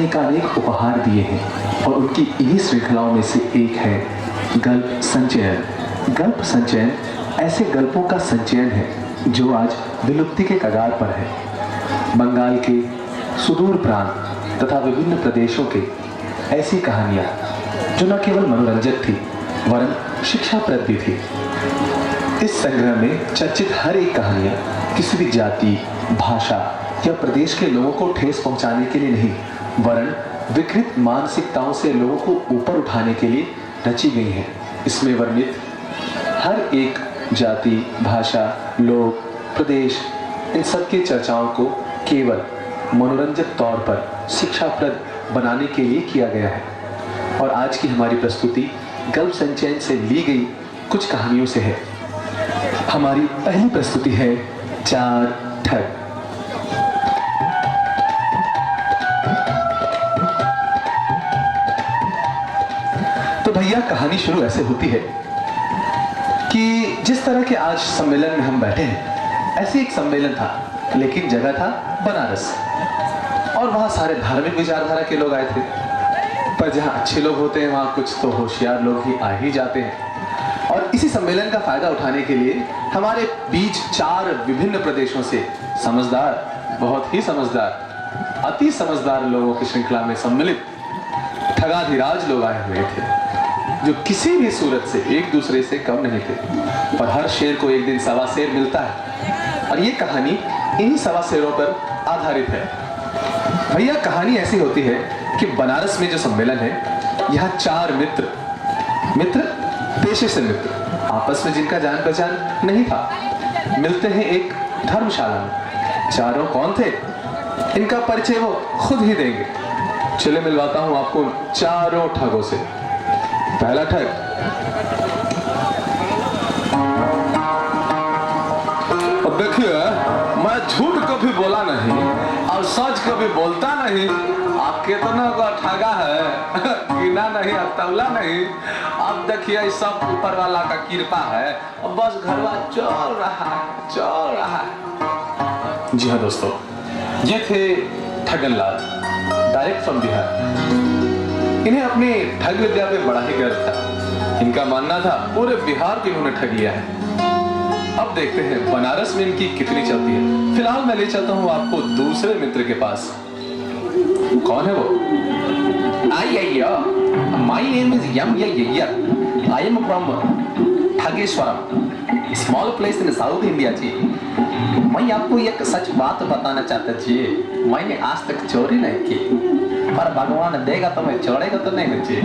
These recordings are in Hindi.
अनेकानेक उपहार दिए हैं और उनकी इन्हीं श्रृंखलाओं में से एक है गल्प संचयन। गल्प संचयन ऐसे गल्पों का संचयन है जो आज विलुप्ति के कगार पर है। बंगाल के सुदूर प्रांत तथा विभिन्न प्रदेशों के ऐसी कहानियां जो न केवल मनोरंजक थी वरन शिक्षाप्रद भी थी। इस संग्रह में चर्चित हर एक कहानियां किसी भी जाति, भाषा या प्रदेश के लोगों को ठेस पहुंचाने के लिए नहीं वरन विकृत मानसिकताओं से लोगों को ऊपर उठाने के लिए रची गई हैं। इसमें वर्णित हर एक जाति, भाषा, लोक, प्रदेश, इन सब की चर्चाओं को केवल मनोरंजक तौर पर शिक्षाप्रद बनाने के लिए किया गया है। और आज की हमारी प्रस्तुति गल्प संचयन से ली गई कुछ कहानियों से है। हमारी पहली प्रस्तुति है चार ठग। तो भैया कहानी शुरू ऐसे होती है कि जिस तरह के आज सम्मेलन में हम बैठे हैं ऐसे एक सम्मेलन था, लेकिन जगह था बनारस और वहां सारे धार्मिक विचारधारा के लोग आए थे। पर जहां अच्छे लोग होते हैं वहां कुछ तो होशियार लोग ही आ ही जाते हैं। और इसी सम्मेलन का फायदा उठाने के लिए हमारे बीच चार विभिन्न प्रदेशों से समझदार, बहुत ही समझदार, अति समझदार लोगों की श्रृंखला में सम्मिलित ठगाधिराज लोग आए हुए थे जो किसी भी सूरत से एक दूसरे से कम नहीं थे। पर हर शेर को एक दिन सवा शेर मिलता है और ये कहानी इन्हीं सवा शेरों पर आधारित है। भैया कहानी ऐसी होती है कि बनारस में जो सम्मेलन है यहाँ चार मित्र पेशे से मित्र, आपस में जिनका जान पहचान नहीं था, मिलते हैं एक धर्मशाला में। चारों कौन थे इनका परिचय वो खुद ही देंगे। चले मिलवाता हूं आपको चारों ठगों से। पहला ठग, अब देखिए मैं झूठ कभी बोला नहीं और सच कभी बोलता नहीं। आप कितना को ठगा है गिना नहीं, तौला नहीं। अब देखिए सब ऊपर वाला का कृपा है और बस घरवा चल रहा है। जी हाँ दोस्तों, ये थे ठगन लाल, डायरेक्ट फ्रॉम बिहार। इन्हें अपनी ठग विद्या पे बड़ा ही गर्व था। इनका मानना था पूरे बिहार को इन्होंने ठग लिया है। अब देखते हैं बनारस में इनकी कितनी चलती है। फिलहाल मैं ले चलता हूँ आपको दूसरे मित्र के पास। कौन है वो? My name is Yam Yayya. I am from Thageshwaram, small place in South India जी। मैं आपको एक सच बात बताना चाहता जी। मैंने आज तक चोरी नहीं की, पर भगवान देगा तो मैं छोड़ेगा तो नहीं जी।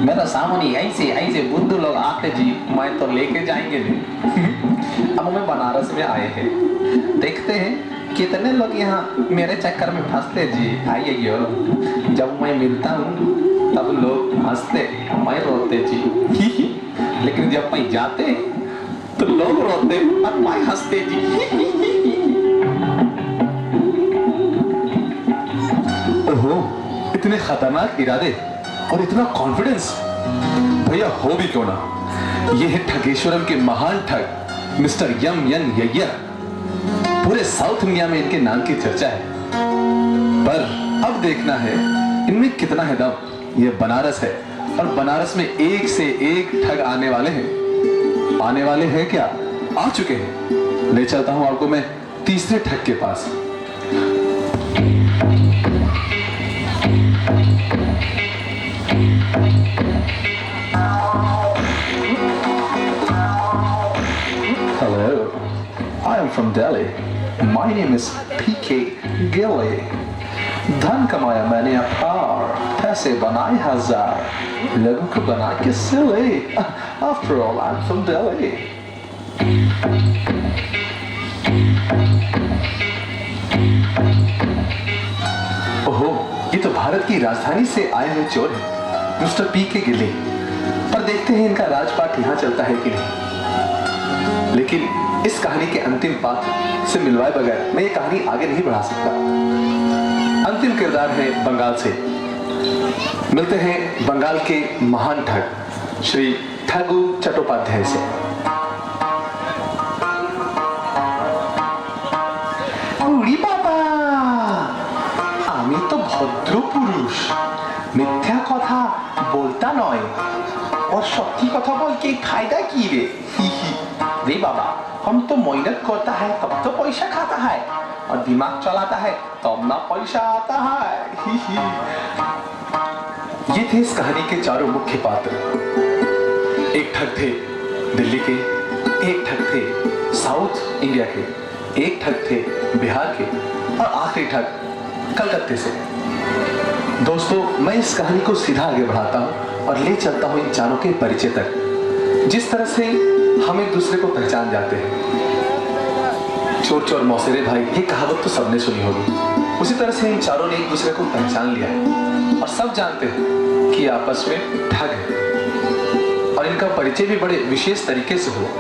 मेरा सामने ऐसे बुद्धू लोग आते जी, मैं तो लेके जाएंगे नहीं। अब मैं बनारस में आए हैं, देखते हैं कितने लोग यहाँ मेरे चक्कर में फंसते जी। आइए, जब मैं मिलता हूँ तब लोग हंसते, मैं रोते जी। लेकिन जब मैं जाते तो लोग रोते और मैं हंसते जी। ओहो, इतने खतरनाक इरादे और इतना कॉन्फिडेंस भैया हो भी क्यों ना। ये है ठगेश्वरम के महान ठग मिस्टर यम यन यैयर। पूरे साउथ इंडिया में इनके नाम की चर्चा है। पर अब देखना है इनमें कितना है दम। ये बनारस है और बनारस में एक से एक ठग आने वाले हैं क्या, आ चुके हैं। ले चलता हूं आपको मैं तीसरे ठग के पास। Hello, I am from Delhi. My name is PK Gilly. धन कमाया मैंने अपार, पैसे बनाए हजार, लोगों को बना के सिले। After all, I'm from Delhi. ओहो, ये तो भारत की राजधानी से आए हुए चोर हैं, मिस्टर पीके गिल्ली। पर देखते हैं इनका राजपाट यहाँ चलता है कि नहीं। लेकिन इस कहानी के अंतिम पात्र से मिलवाए बगैर मैं ये कहानी आगे नहीं बढ़ा सकता। अंतिम किरदार है बंगाल से। मिलते हैं बंगाल के महान ठग श्री ठगु चट्टोपाध्याय से। उड़ी बाबा, आमी तो ভদ্র পুরুষ মিথ্যা কথা बोलता নয় और सच्ची কথা बोल के फायदा की रे रे बाबा हम तो मेहनत करता है तब तो पैसा खाता है और दिमाग चलाता है तब ना पैसा आता है ये थे इस कहानी के चारों मुख्य पात्र। एक ठग थे दिल्ली के, एक ठग थे साउथ इंडिया के, एक ठग थे बिहार के और आखिरी ठग कलकत्ते से। दोस्तों, मैं इस कहानी को सीधा आगे बढ़ाता हूं और ले चलता हूं इन चारों के परिचय तक। जिस तरह से हम एक दूसरे को पहचान जाते हैं, चोर चोर मौसेरे भाई, ये कहावत तो सबने सुनी होगी। उसी तरह से इन चारों ने एक दूसरे को पहचान लिया है और सब जानते हैं कि आपस में ठग है और इनका परिचय भी बड़े विशेष तरीके से हुआ।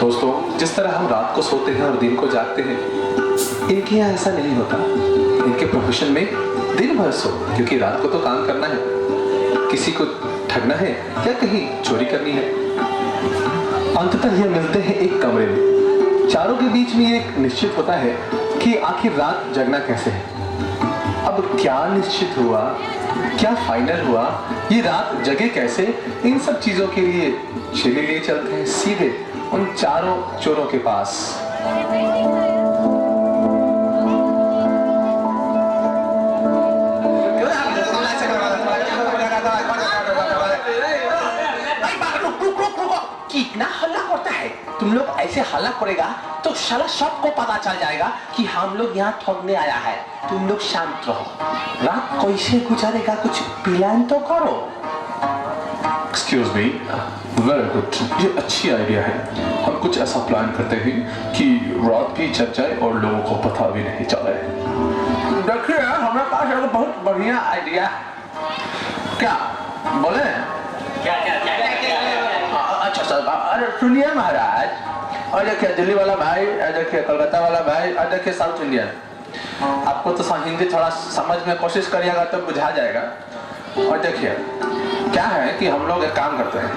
दोस्तों, जिस तरह हम रात को सोते हैं और दिन को जागते हैं, इनके यहाँ ऐसा नहीं होता। इनके प्रोफेशन में दिन भर सो, क्योंकि रात को तो काम करना है, किसी को ठगना है या कहीं चोरी करनी है। अंततः ये मिलते हैं एक कमरे में। चारों के बीच में एक निश्चित होता है कि आखिर रात जगना कैसे है। अब क्या निश्चित हुआ, क्या फाइनल हुआ, ये रात जगे कैसे, इन सब चीजों के लिए चले लिए चलते हैं सीधे उन चारों चोरों के पास। कितना हल्ला करता है, तुम लोग ऐसे हल्ला करेगा तो साला सबको पता चल जाएगा कि हम लोग यहाँ ठगने आया है। तुम लोग शांत रहो, रात कैसे गुजारेगा कुछ प्लान तो करो। एक्सक्यूज मी, वेरी गुड, ये अच्छी आइडिया है। हम कुछ ऐसा प्लान करते हैं कि रात भी जग जाए और लोगों को पता भी नहीं चले। देखिए, हमारे पास एक बहुत बढ़िया आइडिया है। क्या बोले? अच्छा सर, अरे सुनिए महाराज, और देखिए दिल्ली वाला भाई, और देखिए कलकत्ता वाला भाई, और देखिए साउथ इंडियन। आपको तो हिंदी थोड़ा समझ में कोशिश करिएगा तो बुझा जाएगा। और देखिए क्या है कि हम लोग एक काम करते हैं,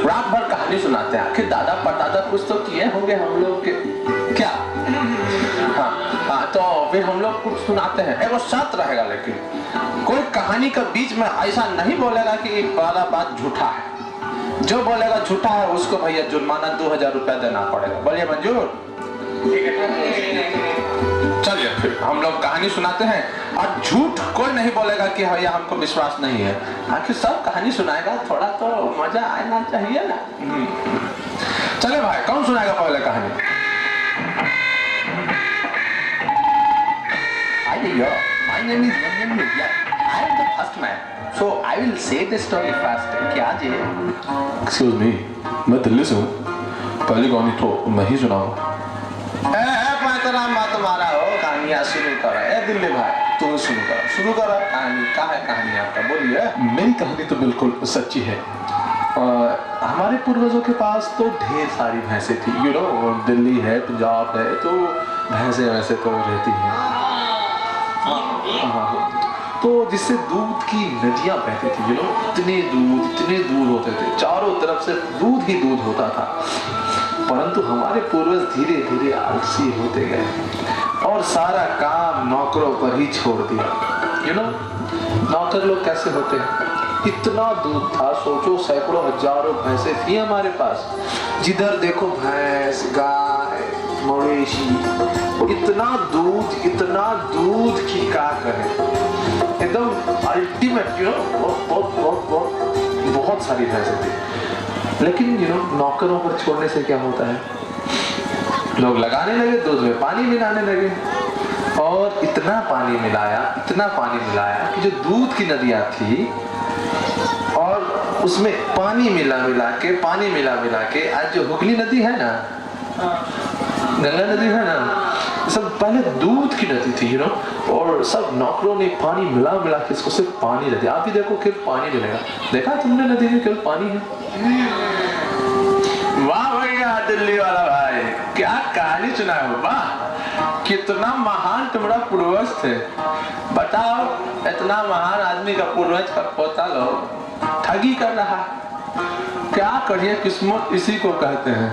रात भर कहानी सुनाते हैं। आखिर दादा परदादा कुछ तो किए होंगे हम लोग के, क्या? हाँ, तो फिर हम लोग कुछ सुनाते हैं, एक शर्त रहेगा, लेकिन कोई कहानी का बीच में ऐसा नहीं बोलेगा कि वाला बात झूठा है। जो बोलेगा झूठा है उसको भैया जुर्माना 2000 रुपया देना पड़ेगा। बोलिए मंजूर? चलिए फिर हम लोग कहानी सुनाते हैं और झूठ कोई नहीं बोलेगा कि भैया हमको विश्वास नहीं है। आखिर सब कहानी सुनाएगा, थोड़ा तो मजा आना चाहिए ना। चले भाई, कौन सुनाएगा पहले कहानी? My name is Ranjan Lugia. I am the first man, so I will say the story first. क्या जी? एक्सक्यूज मी, मैं दिल्ली से हूँ, पहली कहानी तो मैं ही सुनाऊंगा। बात तुम्हारा हो, कहानियाँ शुरू करो। ए दिल्ली भाई, तुम शुरू करो कहानी। क्या है कहानी आपका, बोलिए। मेरी कहानी तो बिल्कुल सच्ची है। हमारे पूर्वजों के पास तो ढेर सारी भैंसें थी। यू नो, दिल्ली है, पंजाब है, तो भैंसें वैसे तो रहती हैं। तो जिससे दूध की नदियां बहती थी, यू नो, इतने दूध होते थे, चारों तरफ से दूध ही दूध होता था। परंतु हमारे पूर्वज धीरे धीरे आलसी होते गए और सारा काम नौकरों पर ही छोड़ दिया। यू नो, नौकर लोग कैसे होते हैं, इतना दूध था, सोचो सैकड़ों हजारों भैंसें थी हमारे पास। जिधर देखो भैंस, गाय, मवेशी, इतना दूध की क्या करें, एकदम अल्टीमेट। यू नो, बहुत सारी भैंसें थी। लेकिन यू नो, नौकरों पर छोड़ने से क्या होता है, लोग लगाने लगे, दूध में पानी मिलाने लगे और इतना पानी मिलाया कि जो दूध की नदियां थी और उसमें पानी मिला के आज जो हुगली नदी है ना, गंगा नदी है ना, सब पहले दूध की नदी थी, यू नो, और सब नौकरों ने पानी मिला के इसको सिर्फ पानी नदी। आप भी देखो केवल पानी मिलेगा, देखा तुमने नदी में केवल पानी है। वाह भैया दिल्ली वाला भाई, क्या कहानी सुनाए हो, वाह, कितना महान तुम्हारा पूर्वज थे। बताओ, इतना महान आदमी का पूर्वज का पोता लोग ठगी कर रहा, क्या करिए, किस्मत इसी को कहते हैं।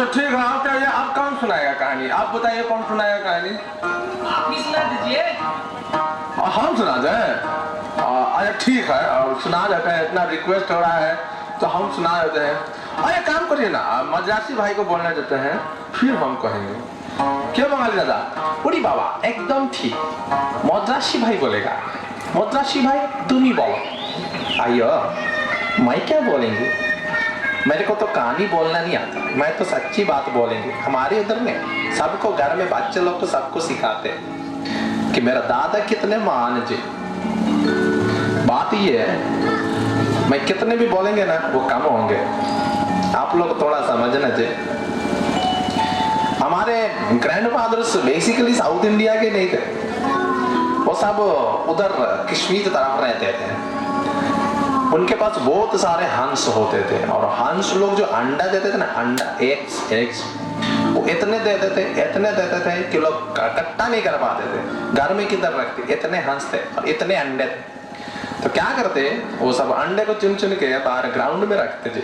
अच्छा ठीक है, आप क्या आप कौन सुनाएगा कहानी? आप बताइए कौन सुनाएगा कहानी? आप ही सुना दीजिए। हम सुना जाए? अरे ठीक है, सुना देते हैं, इतना रिक्वेस्ट हो रहा है तो हम सुना देते हैं। अरे काम करिए ना, मद्रासी भाई को बोलने देते हैं, फिर हम कहेंगे। क्या बंगाली दादा? उड़ी बाबा एकदम ठीक, मद्रासी भाई बोलेगा। मद्रासी भाई तुम ही बोलो। आइयो, मैं क्या बोलेंगे? मेरे को तो कहानी बोलना नहीं आता, मैं तो सच्ची बात बोलेंगे। हमारे उधर में सबको घर में बच्चे लोग तो सबको सिखाते हैं कि मेरा दादा कितने महान जी। बात ये है, मैं कितने भी बोलेंगे ना वो कम होंगे, आप लोग थोड़ा समझना चाहिए। हमारे ग्रैंडफादर्स बेसिकली साउथ इंडिया के नहीं थे, वो सब उधर कश्मीर की तरफ रहते थे। उनके पास बहुत सारे हंस होते थे और हंस लोग जो अंडा देते थे ना, अंडा एग्स वो इतने देते थे कि लोग इकट्ठा नहीं कर पाते थे। घर में किधर रखते, इतने हंस थे और इतने अंडे थे। तो क्या करते, वो सब अंडे को चुन चुन के बाहर ग्राउंड में रखते थे।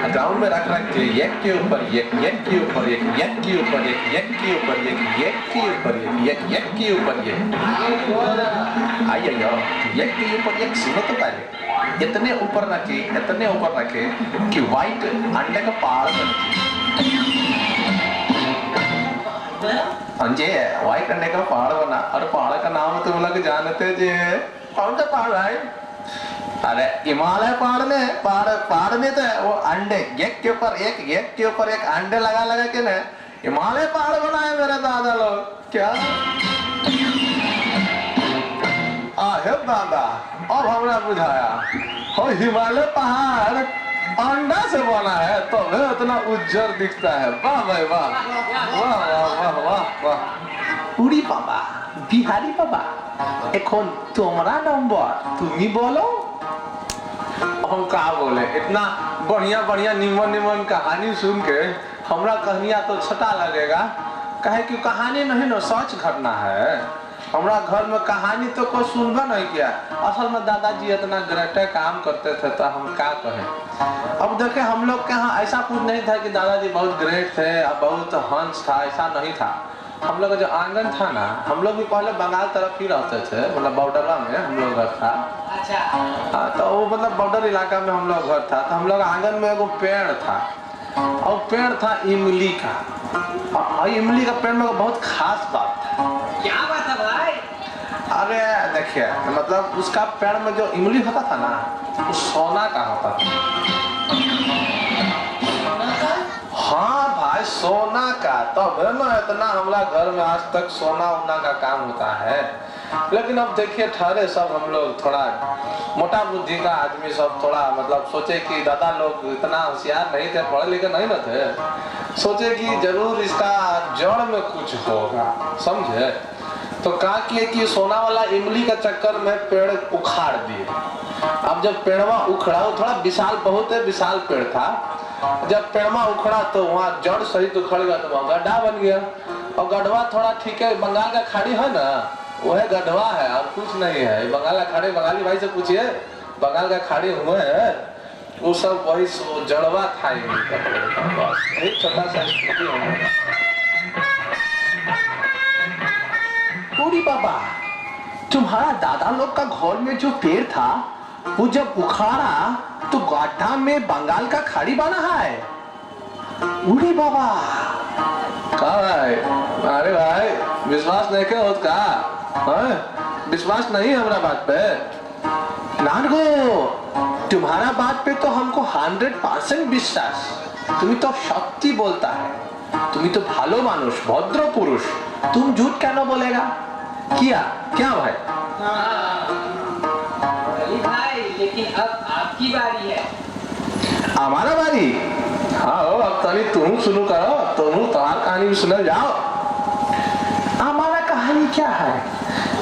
ग्राउंड में रख के एक के ऊपर एक, एक के ऊपर एक, एक के ऊपर एक, एक के ऊपर एक, एक के ऊपर एक, एक के ऊपर एक। आइए एक के ऊपर एक, सुनो तो पहले। इतने ऊपर रखे कि व्हाइट अंडे का पहाड़ बना। व्हाइट अंडे का पहाड़ बना और पहाड़ का नाम तुम लोग जानते जे कौन सा पहाड़ है? अरे हिमालय पहाड़ में तो वो अंडे एक के ऊपर एक अंडे लगा के ना हिमालय पहाड़ बनाए मेरे दादा लोग। क्या आहे दादा, अब हमने बुझाया हो, हिमालय पहाड़ अंडा से बना है तो वह इतना उज्जर दिखता है। वाह भाई वाह, वाह वाह वाह वाह वाह। उड़ी बाबा, बिहारी बाबा, এখন তোমরা नंबर तुम ही बोलो। हम कहा बोले, इतना बढ़िया निमन कहानी सुन के हमरा कहानियां तो छटा लगेगा, कहे कि कहानी नहीं ना सच घटना है। हमरा घर में कहानी तो कोई सुनबा नहीं किया। असल में दादाजी इतना ग्रेट काम करते थे तो हम क्या कहें। अब देखे हम लोग के यहाँ ऐसा कुछ नहीं था कि दादाजी बहुत ग्रेट थे, बहुत हंस था, ऐसा नहीं था। हम लोग का जो आंगन था ना, हम लोग भी पहले बंगाल तरफ ही रहते थे, मतलब बॉर्डर में हम लोग घर था। अच्छा। तो वो मतलब बॉर्डर इलाका में हम लोग घर था, तो हम लोग आंगन में एगो पेड़ था और पेड़ था इमली का। और इमली का पेड़ में बहुत खास बात था। क्या बात है भाई? अरे देखिए, मतलब उसका पेड़ में जो इमली होता था ना, वो सोना का होता था। हाँ भाई, सोना का। तब है ना इतना हमारा घर में आज तक सोना वोना का काम होता है। लेकिन अब देखिए ठहरे सब हम लोग थोड़ा मोटा बुद्धि का आदमी सब थोड़ा मतलब सोचे कि दादा लोग इतना होशियार नहीं थे, पढ़े लिखे नहीं ना थे, सोचे कि जरूर इसका जड़ में कुछ होगा, समझे। तो कहा किए कि सोना वाला इमली का चक्कर में पेड़ उखाड़ दिए। अब जब पेड़वा उखड़ा, वो थोड़ा विशाल, बहुत विशाल पेड़ था। जब पेड़वा उखड़ा तो वहाँ जड़ सहित उखड़ गया, तो वहाँ गड्ढा बन गया। और गड्ढवा थोड़ा ठीक है, बंगाल का खाड़ी है ना, वह गड्ढवा है और कुछ नहीं है। बंगाल का खाड़ी, बंगाली भाई से पूछिए, बंगाल का खाड़ी हुए है, वो सब वही जड़वा था। एक छोटा सा पूरी बाबा, तुम्हारा दादा लोग का घर में जो पेड़ था वो जब उखाड़ा तो गड्ढा में बंगाल का खाड़ी बना है। उड़ी बाबा, अरे भाई विश्वास नहीं क्या होता का? विश्वास नहीं है हमारा बात पे? नानगो, तुम्हारा बात पे तो हमको 100% विश्वास। तुम्हें तो शक्ति बोलता है, तुम्हें तो भालो मानुष, भद्र पुरुष, तुम झूठ क्या ना बोलेगा? क्या भाई? भाई लेकिन अब आपकी बारी है। हमारा बारी? हाँ हो, अब तभी तुम सुनो करो, तुम तुम्हारी कहानी भी सुना जाओ। हमारा कहानी क्या है?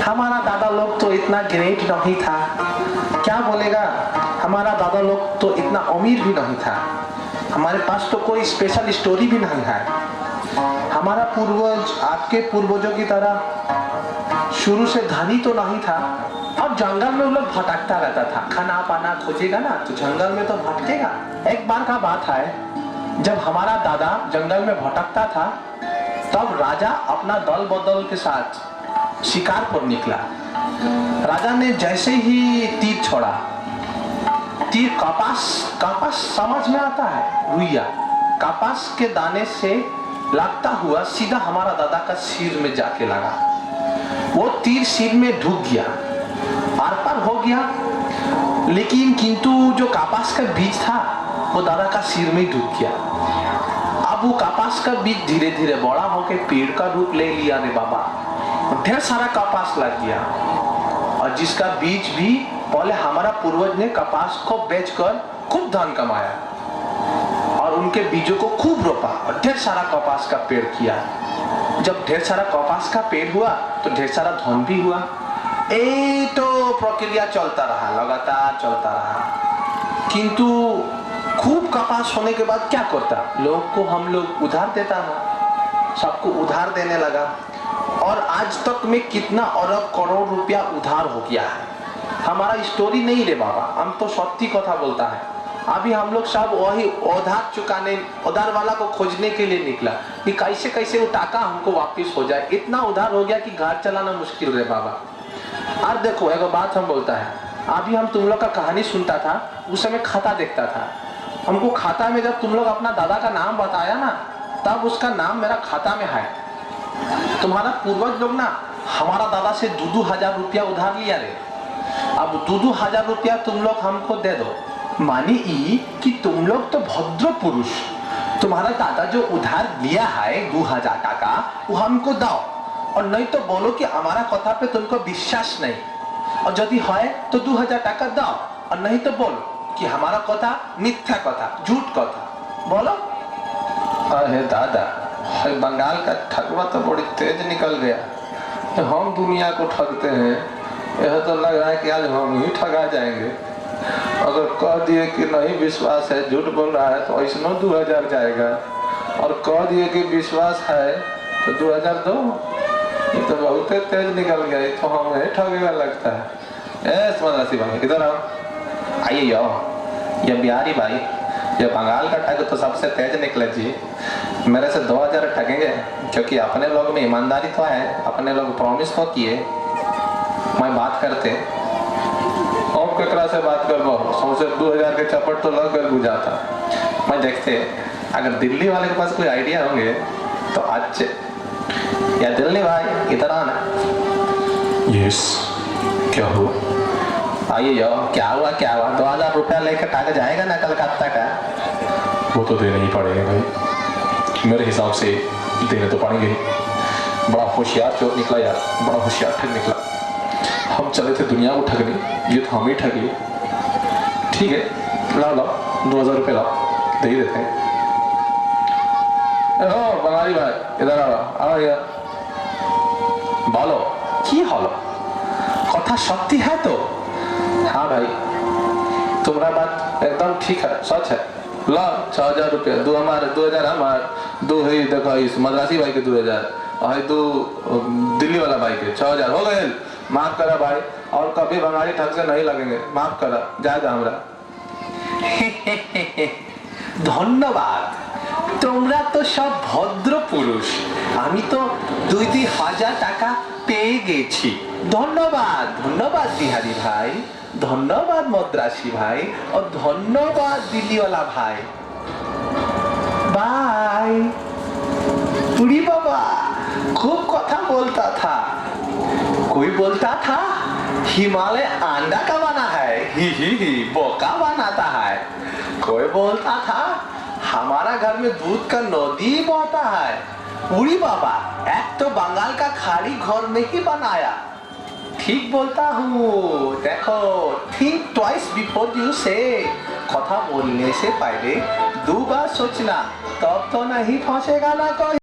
हमारा दादा लोग तो इतना ग्रेट नहीं था, क्या बोलेगा। हमारा दादा लोग तो इतना अमीर भी नहीं था, हमारे पास तो कोई स्पेशल स्टोरी भी नहीं है। हमारा पूर्वज आपके पूर्वजों की तरह शुरू से धनी तो नहीं था, और जंगल में वो लोग भटकता रहता था। खाना पाना खोजेगा ना तो जंगल में तो भटकेगा। एक बार का बात है, जब हमारा दादा जंगल में भटकता था तब राजा अपना दल बदल के साथ शिकार पर निकला। राजा ने जैसे ही तीर छोड़ा, तीर कपास समझ में आता है, रुइया कपास के दाने से लगता हुआ सीधा हमारा दादा का सिर में जाके लगा। वो तीर सिर में ढुक गया, आर पार हो गया, लेकिन किंतु जो कपास का बीज था वो दादा का सिर में ढुक गया। अब वो कपास का बीज धीरे धीरे बड़ा होकर पेड़ का रूप ले लिया रे बाबा, ढेर सारा कपास लग गया। और जिसका बीज भी पहले हमारा पूर्वज ने कपास को बेचकर खूब धन कमाया और उनके बीजों को खूब रोपा और ढेर सारा कपास का पेड़ किया। जब ढेर सारा कपास का पेड़ हुआ तो ढेर सारा धन भी हुआ। ए तो प्रक्रिया चलता रहा, लगातार चलता रहा। किंतु खूब कपास होने के बाद क्या करता, लोग को हम लोग उधार देता ना, सबको उधार देने लगा और आज तक में कितना अरब करोड़ रुपया उधार हो गया है। हमारा स्टोरी नहीं रे बाबा, हम तो सत्य कथा बोलता है। अभी हम लोग सब वही उधार चुकाने, उधार वाला को खोजने के लिए निकला कि कैसे कैसे वो टाका हमको वापस हो जाए। इतना उधार हो गया कि घर चलाना मुश्किल रे बाबा। और देखो एक बात हम बोलता है, अभी हम तुम लोग का कहानी सुनता था, उस समय खाता देखता था। हमको खाता में जब तुम लोग अपना दादा का नाम बताया ना, तब उसका नाम मेरा खाता में है। तुम्हारा पूर्वज लोग ना हमारा दादा से 2-2 रुपया उधार लिया रे। अब 2-2 रुपया तुम लोग हमको दे दो, मानी ई कि तुम लोग तो भद्र पुरुष, तुम्हारा दादा जो उधार लिया है 2000 टाका वो हमको दो, और नहीं तो बोलो कि हमारा कथा पे तुमको विश्वास नहीं, और यदि है तो 2000 टाका दो, और नहीं तो बोलो कि हमारा कथा मिथ्या कथा, झूठ कथा। बोलो। अरे दादा, बंगाल का ठगवा तो बड़ी तेज निकल गया। हम दुनिया को ठगते हैं, यह तो लग रहा है कि आज हम ही ठगा जाएंगे। अगर कह दिए कि नहीं विश्वास है, झूठ बोल रहा है, तो ऐसा 2000 जाएगा, और कह दिए कि विश्वास है तो 2000 दो। ये तो बहुत तेज निकल गया, तो हमें ठगेगा लगता है। ए मद्रासी भाई इधर आओ। आइए ये बिहारी भाई, ये बंगाल का ठग तो सबसे तेज निकले जी। मेरे से 2000 ठगेंगे, क्योंकि अपने लोग में ईमानदारी तो है, अपने लोग प्रॉमिस तो किए। मैं बात करते अब केकरा से बात करबो, सौसे 2000 के चपट तो लग कर बुझाता। मैं देखते अगर दिल्ली वाले के पास कोई आइडिया होंगे तो अच्छे। या दिल्ली भाई इधर आना। यस, क्या हुआ? आइए यो, क्या हुआ 2000 रुपया लेकर टाका जाएगा ना कलकत्ता का? वो तो देने ही पड़ेगा भाई, मेरे हिसाब से देने तो पड़ेंगे। बड़ा होशियार चोर निकला यार, बड़ा होशियार ठग निकला। हम चले थे दुनिया को ठगने, ये तो हम ही ठग लिए। ठीक है, लाओ 2000 रुपये लाओ, दे ही देते हैं। बंगाली भाई इधर आओ यार। बोलो की हलो, कथा सत्य है तो? हाँ भाई, तुम्हारा बात एकदम ठीक है, सच है। ला 6000 रुपया, 2000 हमार, 2 है देखो इस मद्रासी भाई के 2000, और 2 दिल्ली वाला भाई के 6000 हो गए। माफ करा भाई, और कभी बंगाली ठग से नहीं लगेंगे, माफ करा, जाएगा हमरा। धन्यवाद, তোমরা তো সব ভদ্র পুরুষ। আমি তো 2-2 টাকা পেয়ে গেছি। ধন্যবাদ ধন্যবাদ বিহারি ভাই, ধন্যবাদ মদ্রাসী ভাই, और ধন্যবাদ দিল্লিওয়ালা ভাই। बाय। पुरी बाबा खूब कथा बोलता था। कोई बोलता था हिमालय अंडा का बना है, ही बोका बनाता है। कोई बोलता था हमारा घर में दूध का नदी बहता है। उड़ी बाबा एक तो बंगाल का खाड़ी घर में ही बनाया। ठीक बोलता हूँ, देखो थिंक ट्वाइस बिफोर यू से। कथा बोलने से पहले 2 बार सोचना, तब तो नहीं फंसेगा ना कोई।